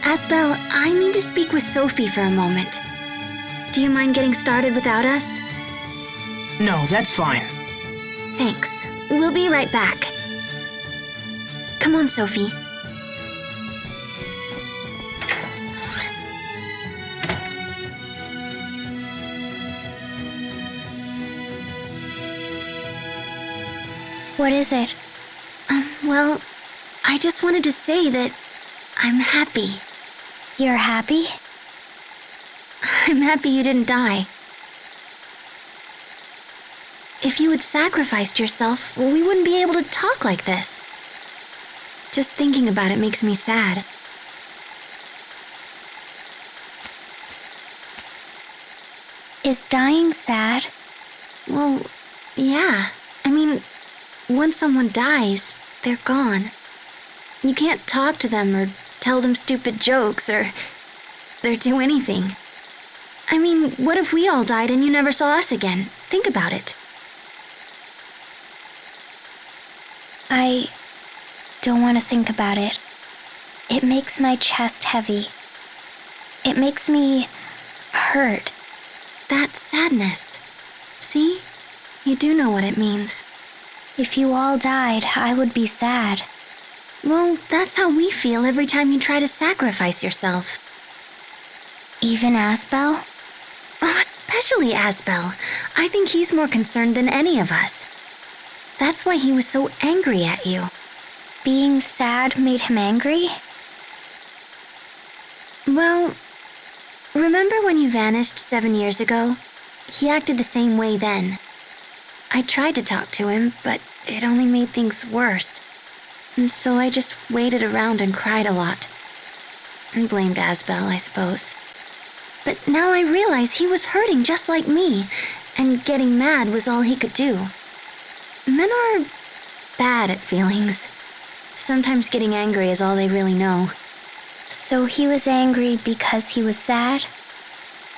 Asbel, I need to speak with Sophie for a moment. Do you mind getting started without us? No, that's fine. Thanks. We'll be right back. Come on, Sophie. What is it? Well, I just wanted to say that I'm happy. You're happy? I'm happy you didn't die. If you had sacrificed yourself, we wouldn't be able to talk like this. Just thinking about it makes me sad. Is dying sad? Well, yeah. I mean, once someone dies, they're gone. You can't talk to them or tell them stupid jokes or do anything. I mean, what if we all died and you never saw us again? Think about it. I don't want to think about it. It makes my chest heavy. It makes me hurt. That's sadness. See? You do know what it means. If you all died, I would be sad. Well, that's how we feel every time you try to sacrifice yourself. Even Asbel? Oh, especially Asbel. I think he's more concerned than any of us. That's why he was so angry at you. Being sad made him angry? Well, remember when you vanished 7 years ago? He acted the same way then. I tried to talk to him, but it only made things worse. And so I just waited around and cried a lot. And blamed Asbel, I suppose. But now I realize he was hurting just like me, and getting mad was all he could do. Men are bad at feelings. Sometimes getting angry is all they really know. So he was angry because he was sad?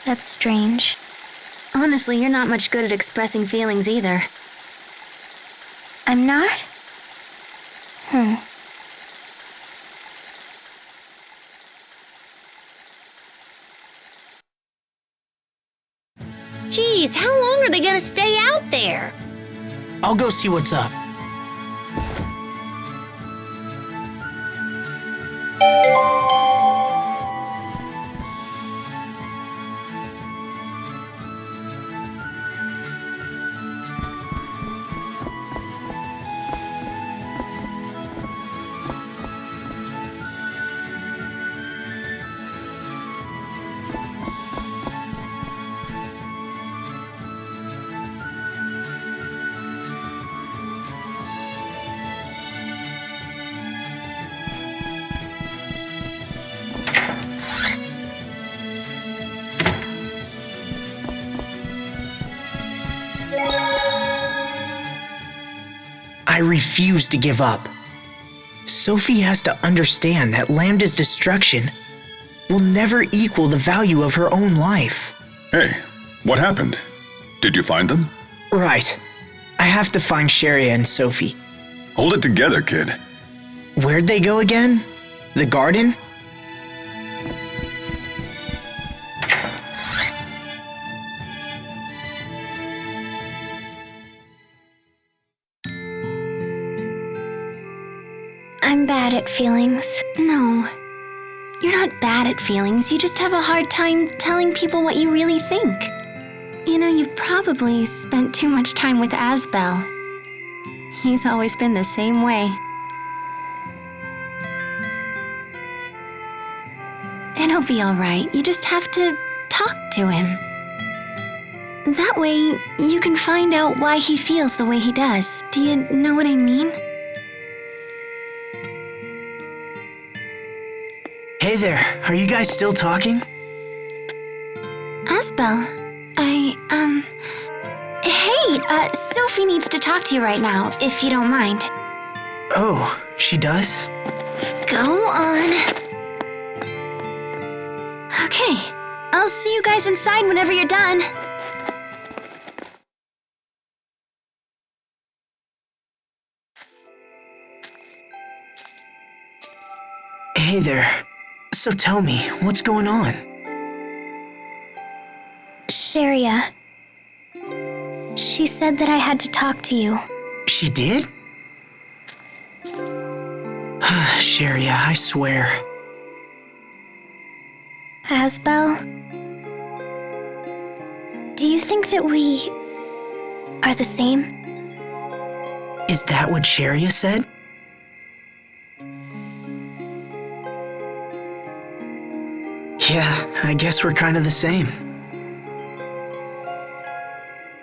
That's strange. Honestly, you're not much good at expressing feelings either. I'm not? Geez, how long are they gonna stay out there? I'll go see what's up. I refuse to give up. Sophie has to understand that Lambda's destruction will never equal the value of her own life. Hey, what happened? Did you find them? Right. I have to find Sharia and Sophie. Hold it together, kid. Where'd they go again? The garden? I'm bad at feelings. No. You're not bad at feelings, you just have a hard time telling people what you really think. You know, you've probably spent too much time with Asbel. He's always been the same way. It'll be alright, you just have to talk to him. That way, you can find out why he feels the way he does. Do you know what I mean? Hey there, are you guys still talking? Asbel, Hey, Sophie needs to talk to you right now, if you don't mind. Oh, she does? Go on. Okay, I'll see you guys inside whenever you're done. Hey there. So tell me, what's going on? Sharia. She said that I had to talk to you. She did? Sharia, I swear. Asbel? Do you think that we are the same? Is that what Sharia said? Yeah, I guess we're kind of the same.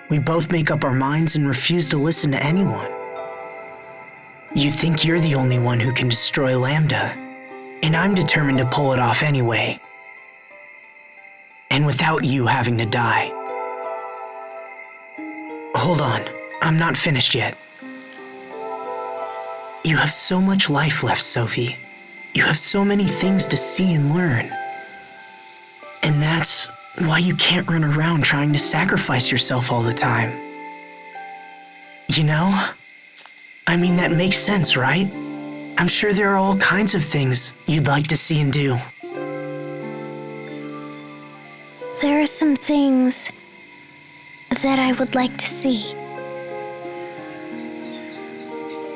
We both make up our minds and refuse to listen to anyone. You think you're the only one who can destroy Lambda, and I'm determined to pull it off anyway. And without you having to die. Hold on, I'm not finished yet. You have so much life left, Sophie. You have so many things to see and learn. And that's why you can't run around trying to sacrifice yourself all the time. You know? I mean, that makes sense, right? I'm sure there are all kinds of things you'd like to see and do. There are some things that I would like to see.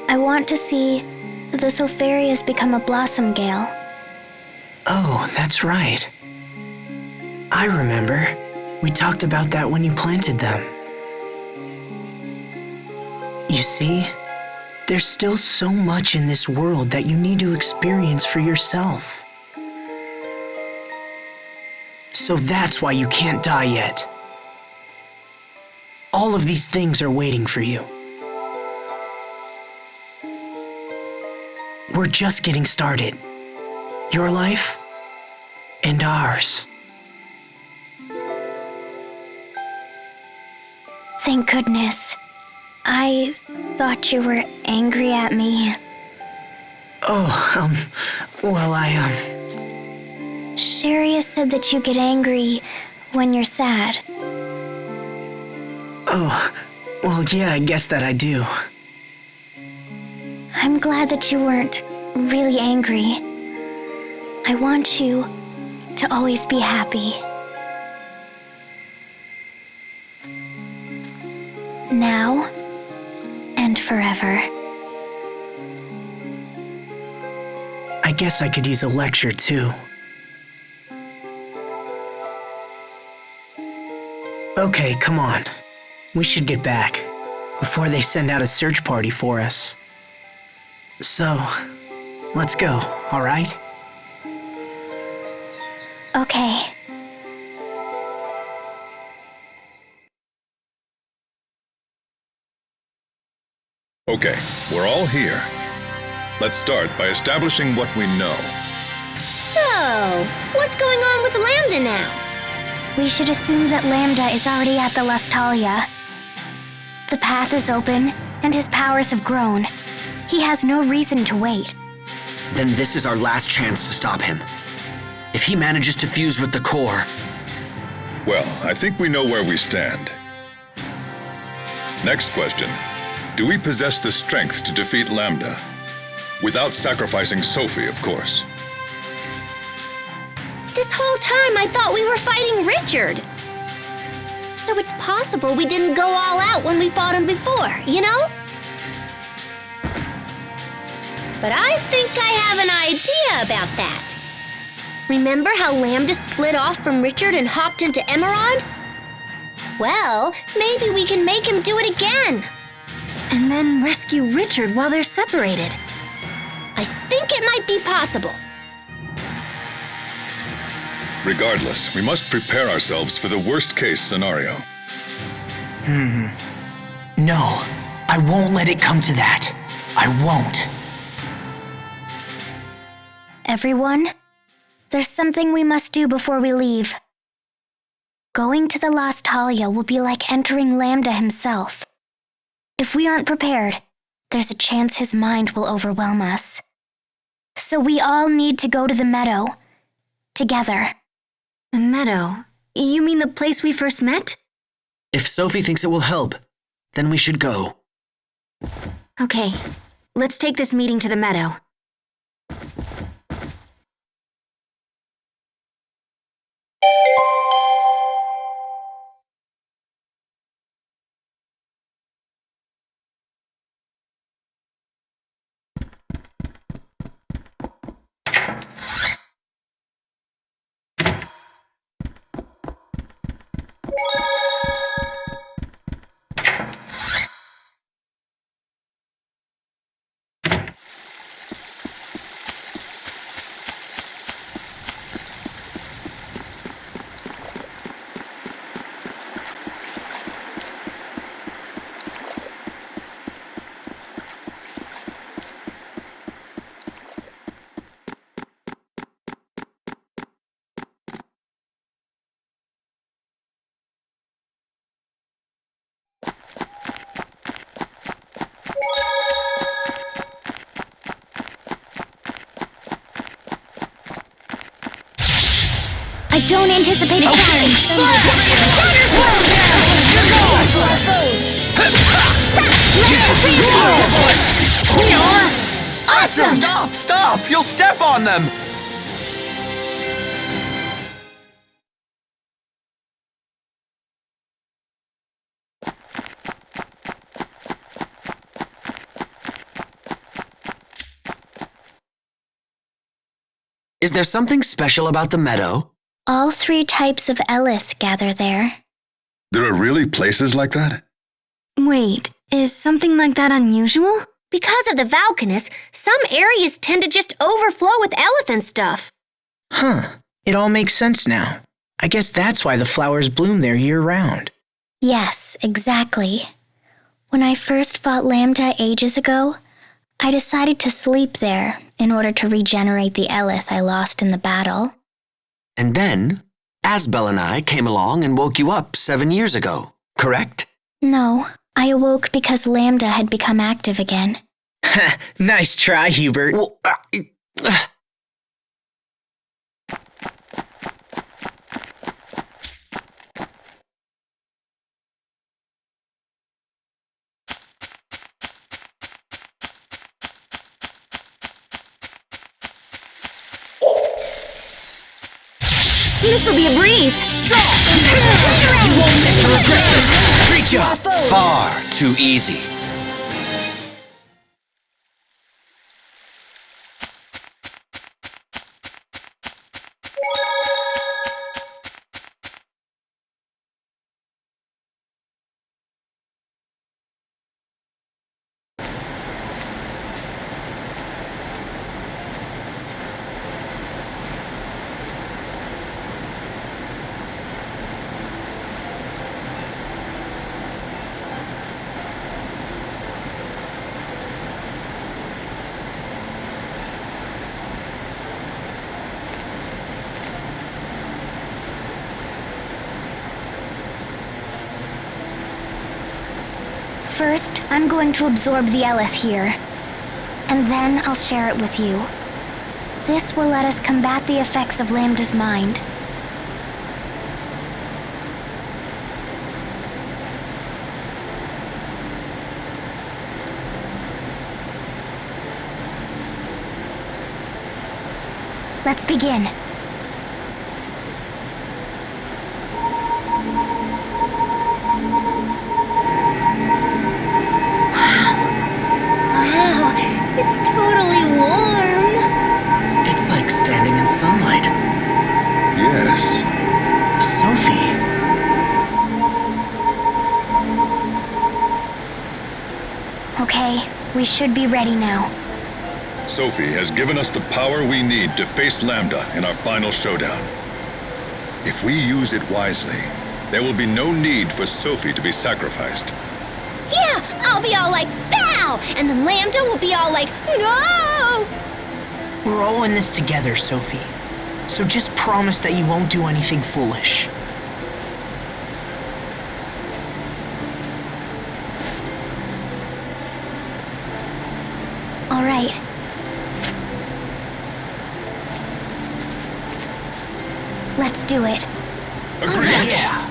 I want to see the Sopharias become a blossom gale. Oh, that's right. I remember. We talked about that when you planted them. You see, there's still so much in this world that you need to experience for yourself. So that's why you can't die yet. All of these things are waiting for you. We're just getting started. Your life and ours. Thank goodness. I thought you were angry at me. Oh, well, Sharia said that you get angry when you're sad. Oh, well, yeah, I guess that I do. I'm glad that you weren't really angry. I want you to always be happy. Now and forever. I guess I could use a lecture, too. Okay, come on. We should get back before they send out a search party for us. So, let's go, all right? Okay. Okay, we're all here. Let's start by establishing what we know. So, what's going on with Lambda now? We should assume that Lambda is already at the Lestalia. The path is open, and his powers have grown. He has no reason to wait. Then this is our last chance to stop him. If he manages to fuse with the core... Well, I think we know where we stand. Next question. Do we possess the strength to defeat Lambda? Without sacrificing Sophie, of course. This whole time I thought we were fighting Richard. So it's possible we didn't go all out when we fought him before, you know? But I think I have an idea about that. Remember how Lambda split off from Richard and hopped into Emerald? Well, maybe we can make him do it again. And then rescue Richard while they're separated. I think it might be possible. Regardless, we must prepare ourselves for the worst-case scenario. No, I won't let it come to that. I won't. Everyone, there's something we must do before we leave. Going to the Lestalia will be like entering Lambda himself. If we aren't prepared, there's a chance his mind will overwhelm us. So we all need to go to the meadow. Together. The meadow? You mean the place we first met? If Sophie thinks it will help, then we should go. Okay, let's take this meeting to the meadow. I don't anticipate a challenge. Awesome! Stop! You'll step on them! Is there something special about the meadow? All 3 types of Elith gather there. There are really places like that? Wait, is something like that unusual? Because of the Valkanus, some areas tend to just overflow with Elith and stuff. Huh. It all makes sense now. I guess that's why the flowers bloom there year-round. Yes, exactly. When I first fought Lambda ages ago, I decided to sleep there in order to regenerate the Elith I lost in the battle. And then, Asbel and I came along and woke you up 7 years ago, correct? No, I awoke because Lambda had become active again. Nice try, Hubert. Well, This'll be a breeze. You won't live to regret this. Great job. far too easy. First, I'm going to absorb the Elith here, and then I'll share it with you. This will let us combat the effects of Lambda's mind. Let's begin. Wow, it's totally warm. It's like standing in sunlight. Yes. Sophie. Okay, we should be ready now. Sophie has given us the power we need to face Lambda in our final showdown. If we use it wisely, there will be no need for Sophie to be sacrificed. Yeah, I'll be all like, "Pow!" And then Lambda will be all like, "No!" We're all in this together, Sophie. So just promise that you won't do anything foolish. All right. Let's do it. Agreed. Yeah.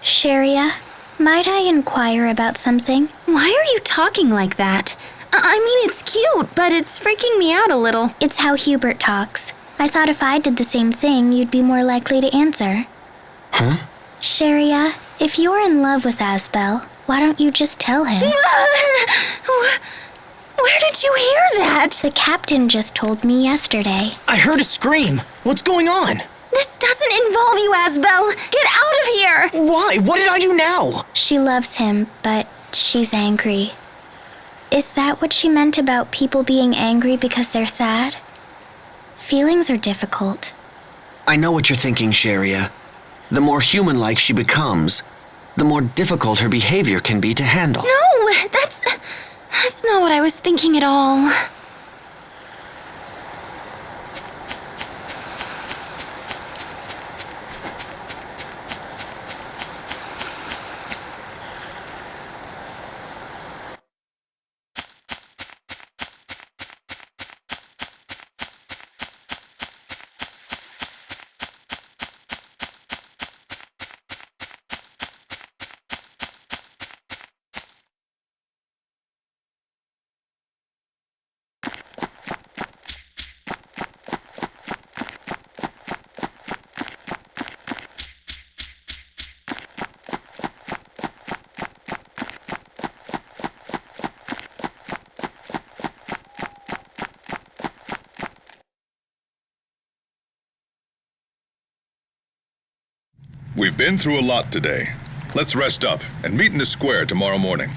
Sharia, might I inquire about something? Why are you talking like that? I mean, it's cute, but it's freaking me out a little. It's how Hubert talks. I thought if I did the same thing, you'd be more likely to answer. Huh? Sharia, if you're in love with Asbel, why don't you just tell him? Where did you hear that? The captain just told me yesterday. I heard a scream. What's going on? This doesn't involve you, Asbel. Get out of here! Why? What did I do now? She loves him, but she's angry. Is that what she meant about people being angry because they're sad? Feelings are difficult. I know what you're thinking, Sharia. The more human-like she becomes, the more difficult her behavior can be to handle. No, that's not what I was thinking at all. We've been through a lot today. Let's rest up and meet in the square tomorrow morning.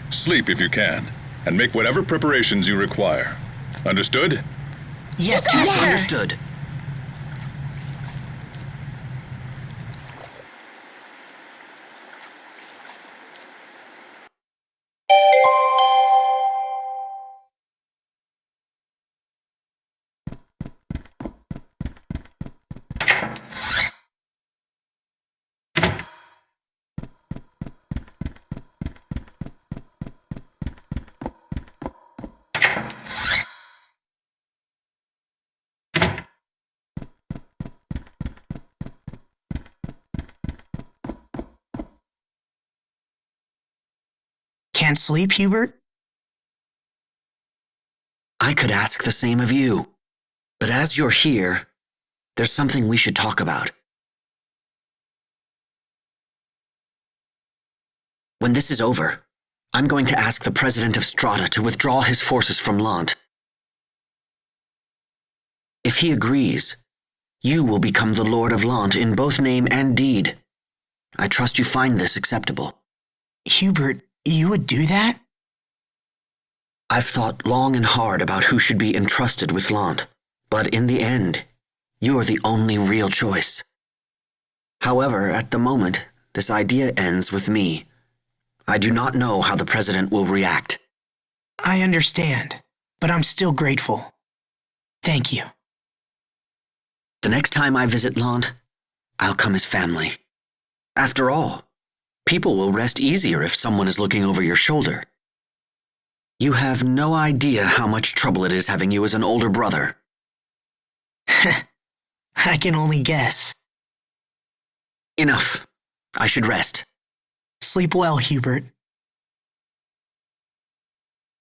Sleep if you can, and make whatever preparations you require. Understood? Yes, Captain. Understood. Can't sleep, Hubert? I could ask the same of you. But as you're here, there's something we should talk about. When this is over, I'm going to ask the president of Strata to withdraw his forces from Lant. If he agrees, you will become the Lord of Lant in both name and deed. I trust you find this acceptable. Hubert, you would do that? I've thought long and hard about who should be entrusted with Lant, but in the end, you're the only real choice. However, at the moment, this idea ends with me. I do not know how the president will react. I understand, but I'm still grateful. Thank you. The next time I visit Lant, I'll come as family. After all, people will rest easier if someone is looking over your shoulder. You have no idea how much trouble it is having you as an older brother. I can only guess. Enough. I should rest. Sleep well, Hubert.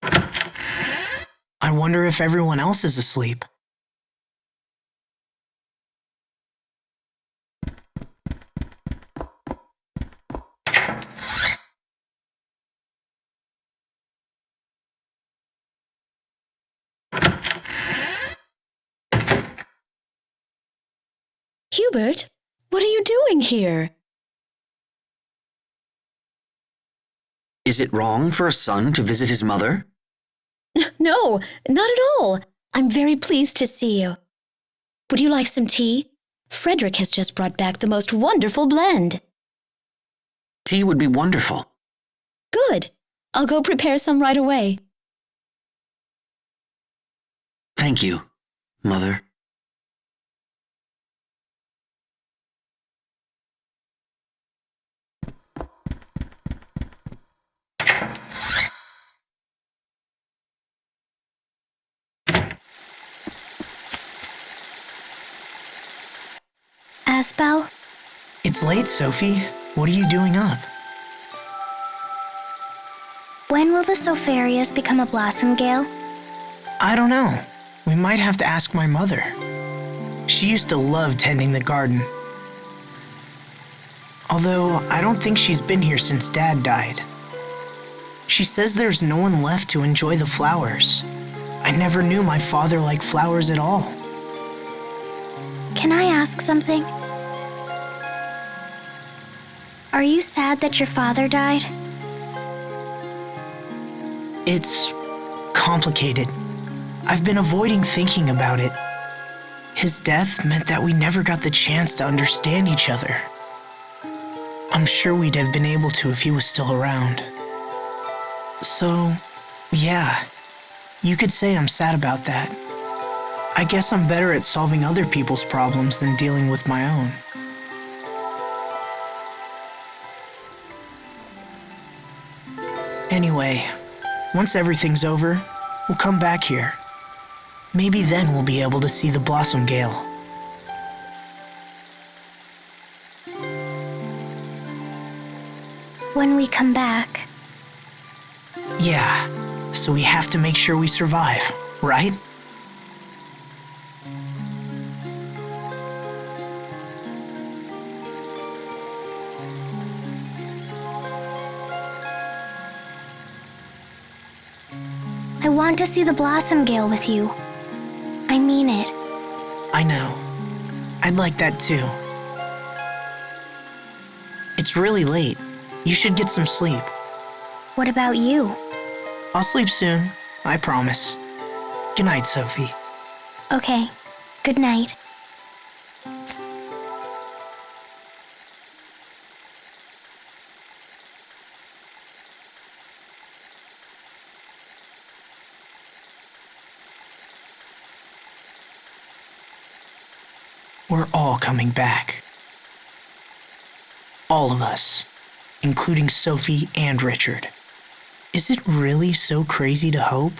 I wonder if everyone else is asleep. Hubert, what are you doing here? Is it wrong for a son to visit his mother? No, not at all. I'm very pleased to see you. Would you like some tea? Frederick has just brought back the most wonderful blend. Tea would be wonderful. Good. I'll go prepare some right away. Thank you, Mother. Yes, Belle? It's late, Sophie. What are you doing up? When will the Sopharias become a blossom gale? I don't know. We might have to ask my mother. She used to love tending the garden. Although, I don't think she's been here since Dad died. She says there's no one left to enjoy the flowers. I never knew my father liked flowers at all. Can I ask something? Are you sad that your father died? It's complicated. I've been avoiding thinking about it. His death meant that we never got the chance to understand each other. I'm sure we'd have been able to if he was still around. So, yeah, you could say I'm sad about that. I guess I'm better at solving other people's problems than dealing with my own. Anyway, once everything's over, we'll come back here. Maybe then we'll be able to see the Blossom Gale. When we come back. Yeah, so we have to make sure we survive, right? I want to see the Blossom Gale with you. I mean it. I know. I'd like that too. It's really late. You should get some sleep. What about you? I'll sleep soon, I promise. Good night, Sophie. Okay. Good night. We're all coming back. All of us, including Sophie and Richard. Is it really so crazy to hope?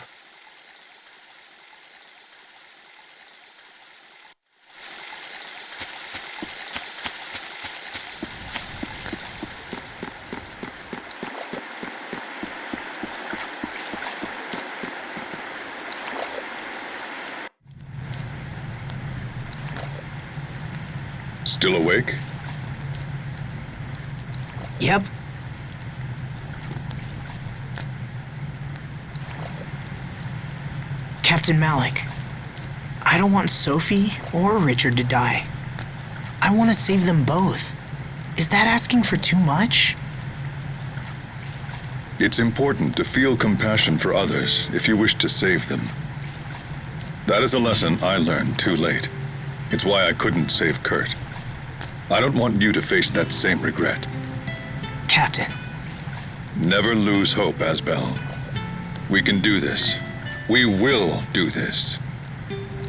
Still awake? Yep. Captain Malik, I don't want Sophie or Richard to die. I want to save them both. Is that asking for too much? It's important to feel compassion for others if you wish to save them. That is a lesson I learned too late. It's why I couldn't save Kurt. I don't want you to face that same regret. Captain. Never lose hope, Asbel. We can do this. We will do this.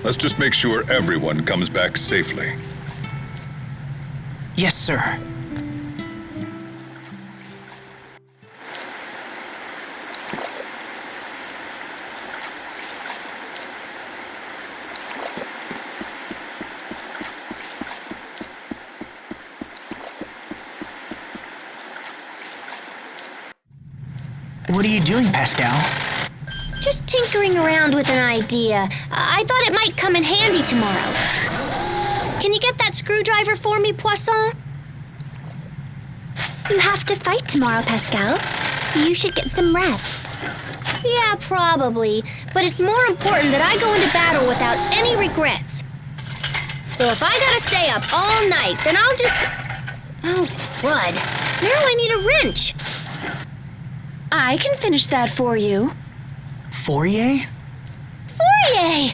Let's just make sure everyone comes back safely. Yes, sir. What are you doing, Pascal? Just tinkering around with an idea. I thought it might come in handy tomorrow. Can you get that screwdriver for me, Poisson? You have to fight tomorrow, Pascal. You should get some rest. Yeah, probably. But it's more important that I go into battle without any regrets. So if I gotta stay up all night, then I'll just... Oh, crud. Now I need a wrench. I can finish that for you. Fourier? Fourier!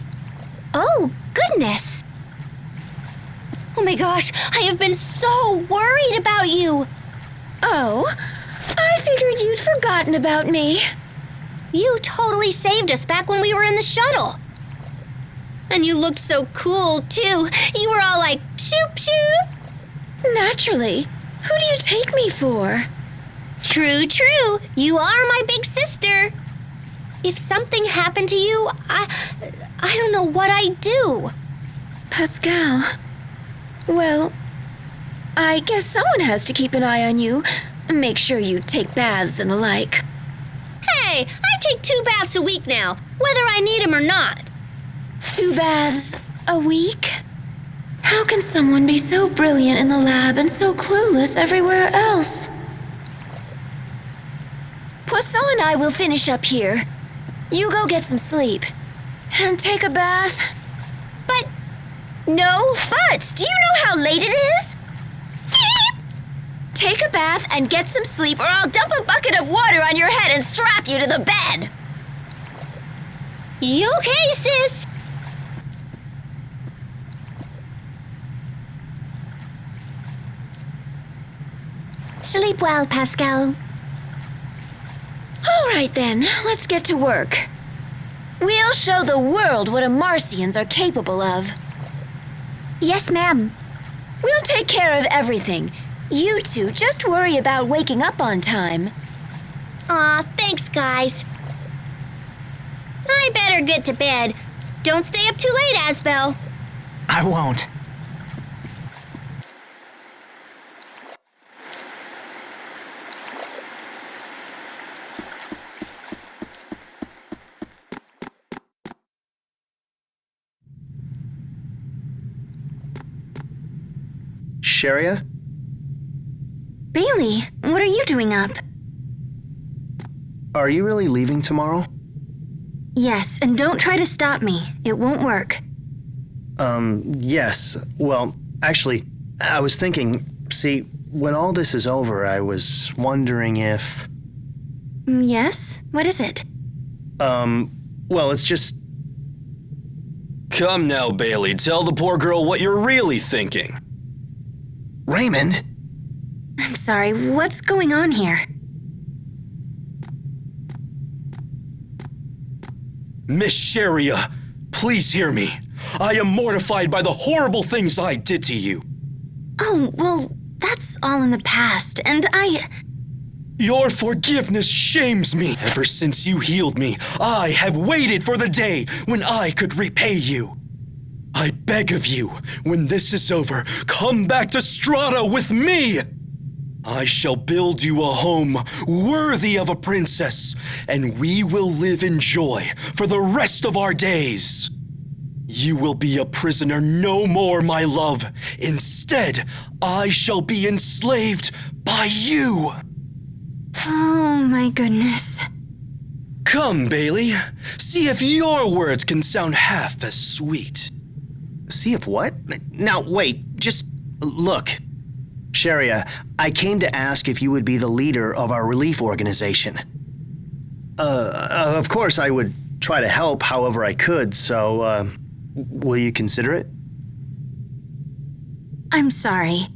Oh, goodness. Oh my gosh, I have been so worried about you. Oh, I figured you'd forgotten about me. You totally saved us back when we were in the shuttle. And you looked so cool, too. You were all like, shoop, shoop. Naturally. Who do you take me for? True, true. You are my big sister. If something happened to you, I don't know what I'd do. Pascal. Well, I guess someone has to keep an eye on you. Make sure you take baths and the like. Hey, I take 2 baths a week now, whether I need them or not. 2 baths a week? How can someone be so brilliant in the lab and so clueless everywhere else? Poisson and I will finish up here. You go get some sleep. And take a bath. But, no. But, do you know how late it is? Take a bath and get some sleep, or I'll dump a bucket of water on your head and strap you to the bed. You okay, sis? Sleep well, Pascal. All right then, let's get to work. We'll show the world what Marcians are capable of. Yes, ma'am. We'll take care of everything. You two just worry about waking up on time. Aw, thanks, guys. I better get to bed. Don't stay up too late, Asbel. I won't. Sharia? Bailey, what are you doing up? Are you really leaving tomorrow? Yes, and don't try to stop me. It won't work. Yes. Well, actually, I was thinking, see, when all this is over, I was wondering if... Yes? What is it? Well, it's just... Come now, Bailey, tell the poor girl what you're really thinking. Raymond? I'm sorry, what's going on here? Miss Sharia, please hear me. I am mortified by the horrible things I did to you. Oh, well, that's all in the past, and Your forgiveness shames me. Ever since you healed me, I have waited for the day when I could repay you. I beg of you, when this is over, come back to Strata with me. I shall build you a home worthy of a princess, and we will live in joy for the rest of our days. You will be a prisoner no more, my love. Instead, I shall be enslaved by you. oh my goodness. Come, Bailey. See if your words can sound half as sweet. See if what? Now, wait, just look. Sharia, I came to ask if you would be the leader of our relief organization. Of course, I would try to help however I could, so, will you consider it? I'm sorry.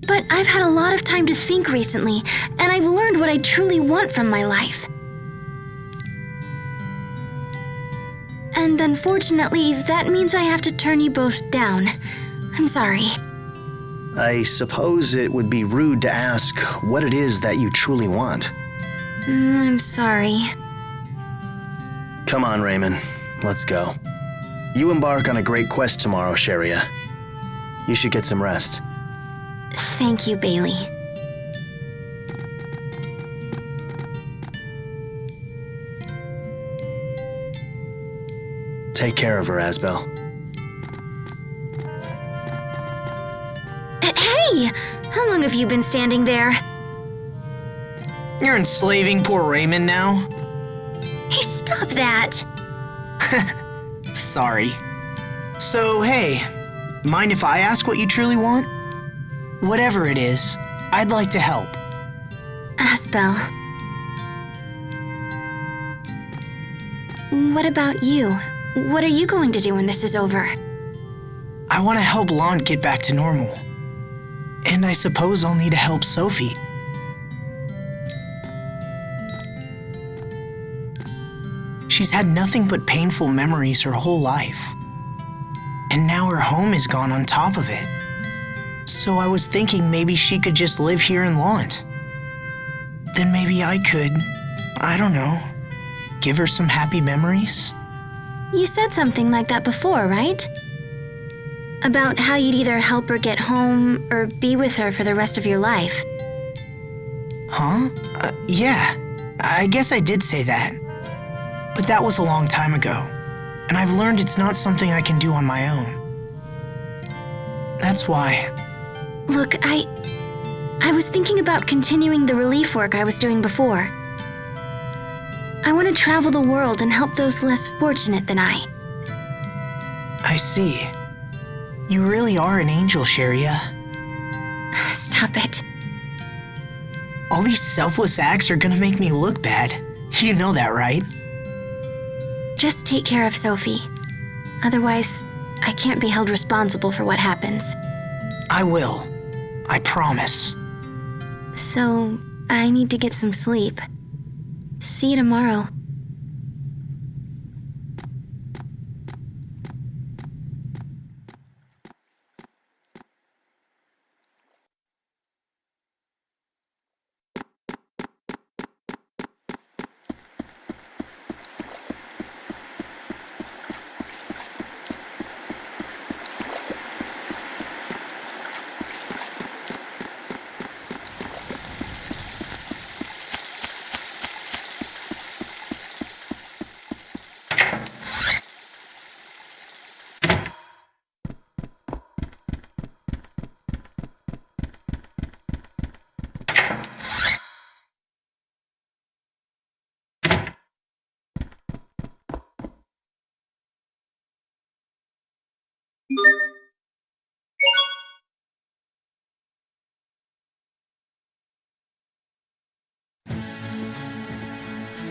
But I've had a lot of time to think recently, and I've learned what I truly want from my life. And unfortunately, that means I have to turn you both down. I'm sorry. I suppose it would be rude to ask what it is that you truly want. I'm sorry. Come on, Raymond. Let's go. You embark on a great quest tomorrow, Sharia. You should get some rest. Thank you, Bailey. Take care of her, Asbel. Hey! How long have you been standing there? You're enslaving poor Raymond now? Hey, stop that! Sorry. So, hey, mind if I ask what you truly want? Whatever it is, I'd like to help. Asbel. What about you? What are you going to do when this is over? I want to help Lon get back to normal. And I suppose I'll need to help Sophie. She's had nothing but painful memories her whole life. And now her home is gone on top of it. So I was thinking maybe she could just live here in Lant. Then maybe I could, I don't know, give her some happy memories? You said something like that before, right? About how you'd either help her get home or be with her for the rest of your life. Huh? Yeah. I guess I did say that. But that was a long time ago, and I've learned it's not something I can do on my own. That's why. Look, I was thinking about continuing the relief work I was doing before. I want to travel the world and help those less fortunate than I. I see. You really are an angel, Sharia. Stop it. All these selfless acts are gonna make me look bad. You know that, right? Just take care of Sophie. Otherwise, I can't be held responsible for what happens. I will. I promise. So, I need to get some sleep. See you tomorrow.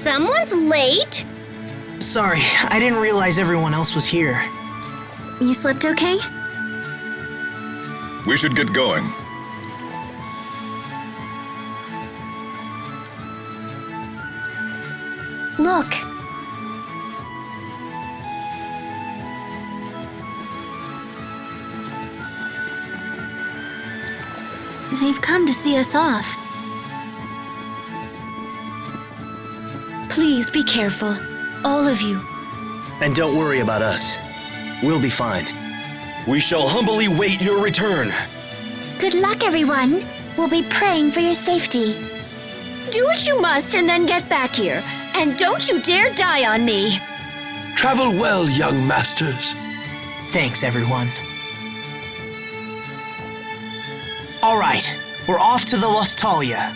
Someone's late? Sorry, I didn't realize everyone else was here. You slept okay? We should get going. Look. They've come to see us off. Please be careful, all of you. And don't worry about us. We'll be fine. We shall humbly wait your return. Good luck, everyone. We'll be praying for your safety. Do what you must and then get back here. And don't you dare die on me. Travel well, young masters. Thanks, everyone. All right, we're off to the Lustalia.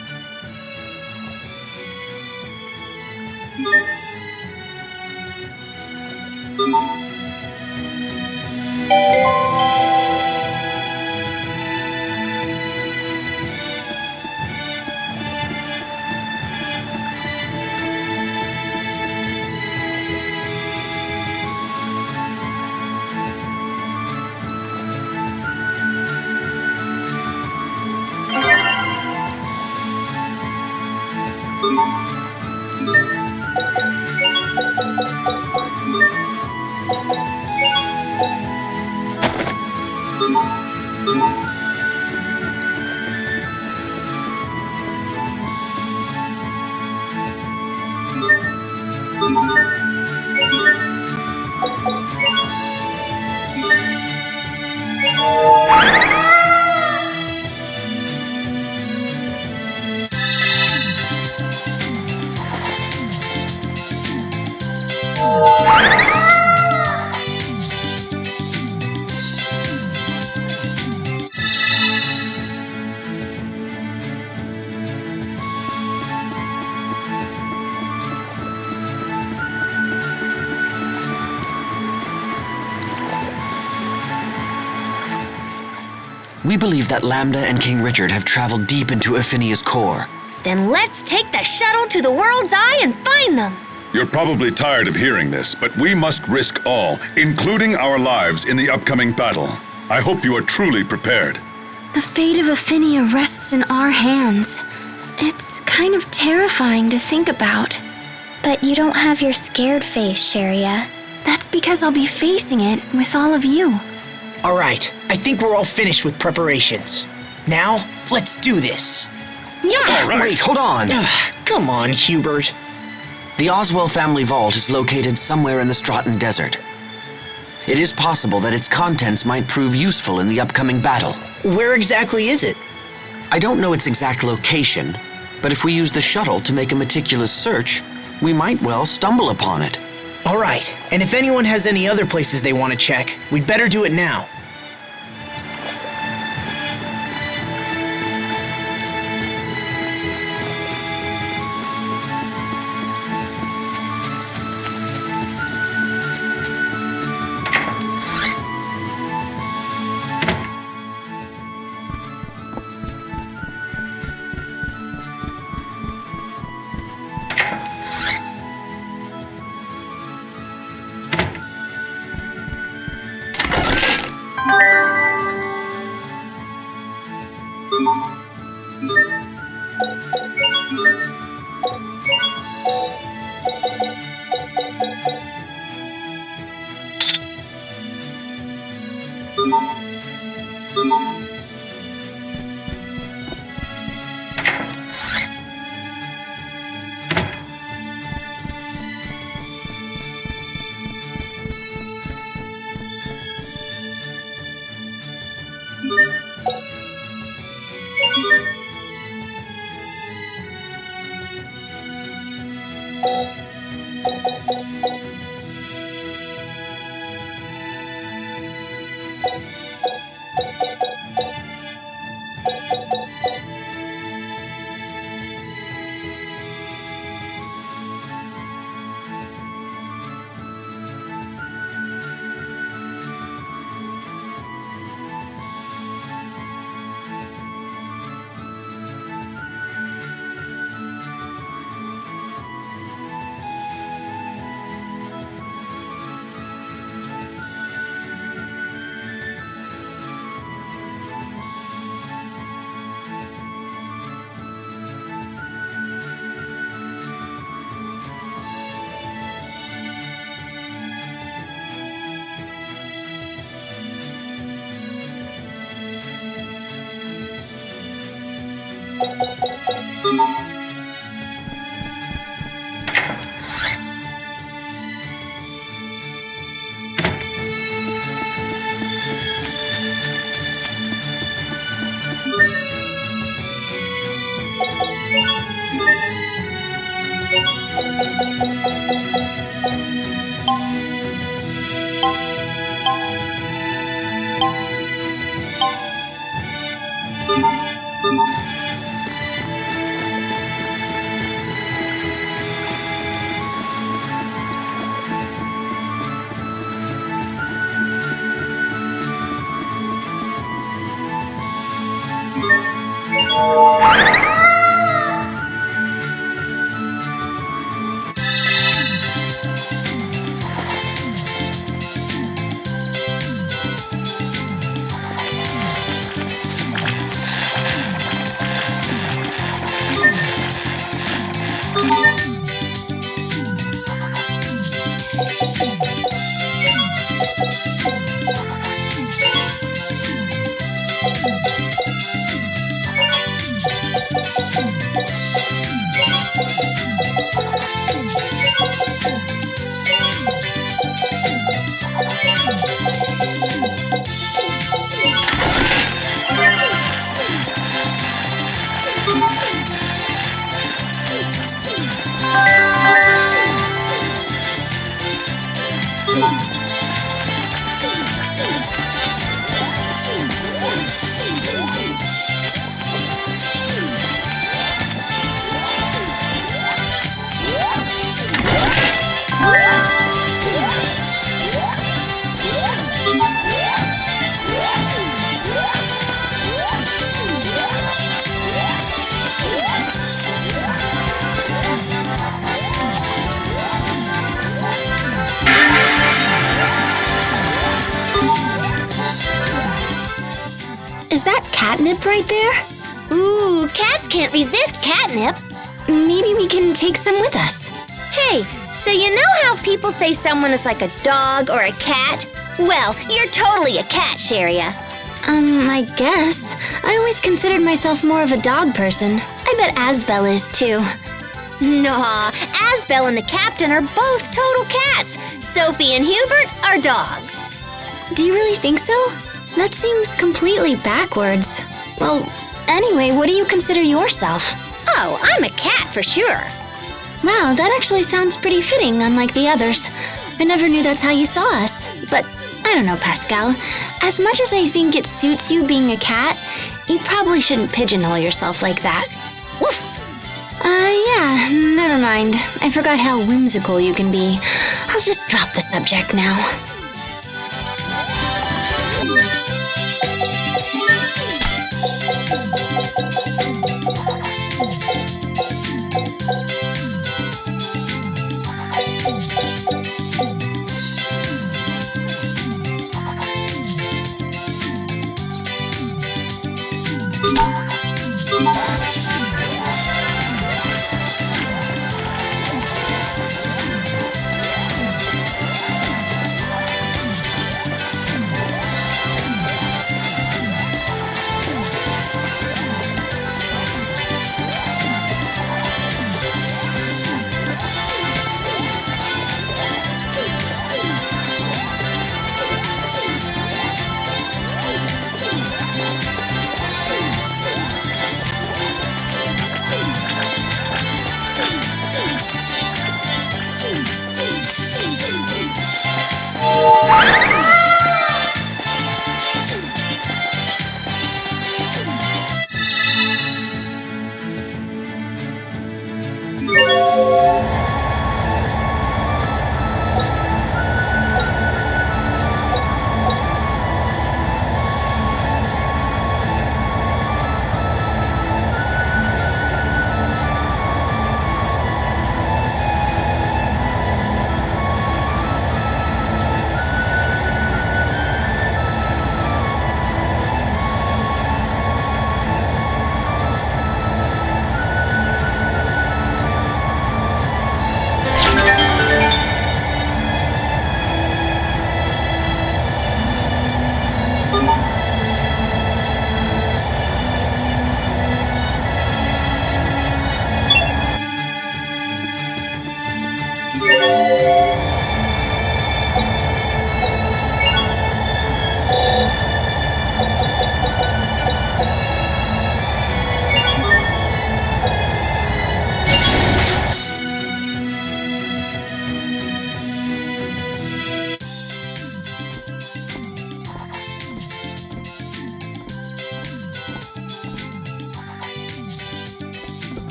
We believe that Lambda and King Richard have traveled deep into Aphinia's core. Then let's take the shuttle to the world's eye and find them. You're probably tired of hearing this, but we must risk all, including our lives, in the upcoming battle. I hope you are truly prepared. The fate of Aphinia rests in our hands. It's kind of terrifying to think about. But you don't have your scared face, Sharia. That's because I'll be facing it with all of you. All right, I think we're all finished with preparations. Now, let's do this. Yeah! All right. Wait, hold on. Come on, Hubert. The Oswell family vault is located somewhere in the Stratton Desert. It is possible that its contents might prove useful in the upcoming battle. Where exactly is it? I don't know its exact location, but if we use the shuttle to make a meticulous search, we might well stumble upon it. All right, and if anyone has any other places they want to check, we'd better do it now. Is that catnip right there? Ooh, cats can't resist catnip. Maybe we can take some with us. Hey, so you know how people say someone is like a dog or a cat? Well, you're totally a cat, Sharia. I guess. I always considered myself more of a dog person. I bet Asbel is too. Nah, Asbel and the captain are both total cats. Sophie and Hubert are dogs. Do you really think so? That seems completely backwards. Well, anyway, what do you consider yourself? Oh, I'm a cat for sure. Wow, that actually sounds pretty fitting, unlike the others. I never knew that's how you saw us. But I don't know, Pascal. As much as I think it suits you being a cat, you probably shouldn't pigeonhole yourself like that. Woof. Yeah, never mind. I forgot how whimsical you can be. I'll just drop the subject now.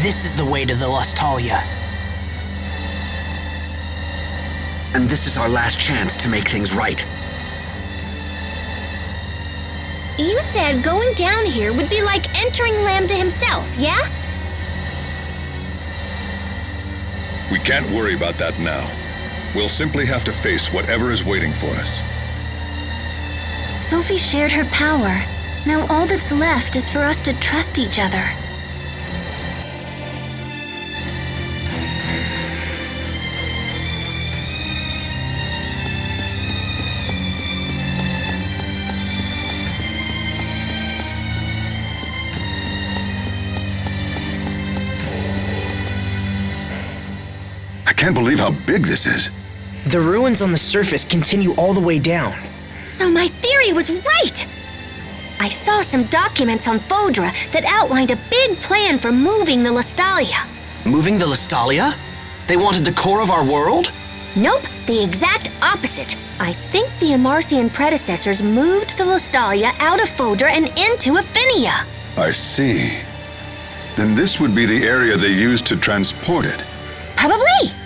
This is the way to the Lustalia. And this is our last chance to make things right. You said going down here would be like entering Lambda himself, yeah? We can't worry about that now. We'll simply have to face whatever is waiting for us. Sophie shared her power. Now all that's left is for us to trust each other. I can't believe how big this is. The ruins on the surface continue all the way down. So my theory was right! I saw some documents on Fodra that outlined a big plan for moving the Lustalia. Moving the Lustalia? They wanted the core of our world? Nope, the exact opposite. I think the Amarcian predecessors moved the Lustalia out of Fodra and into Affinia. I see. Then this would be the area they used to transport it. Probably.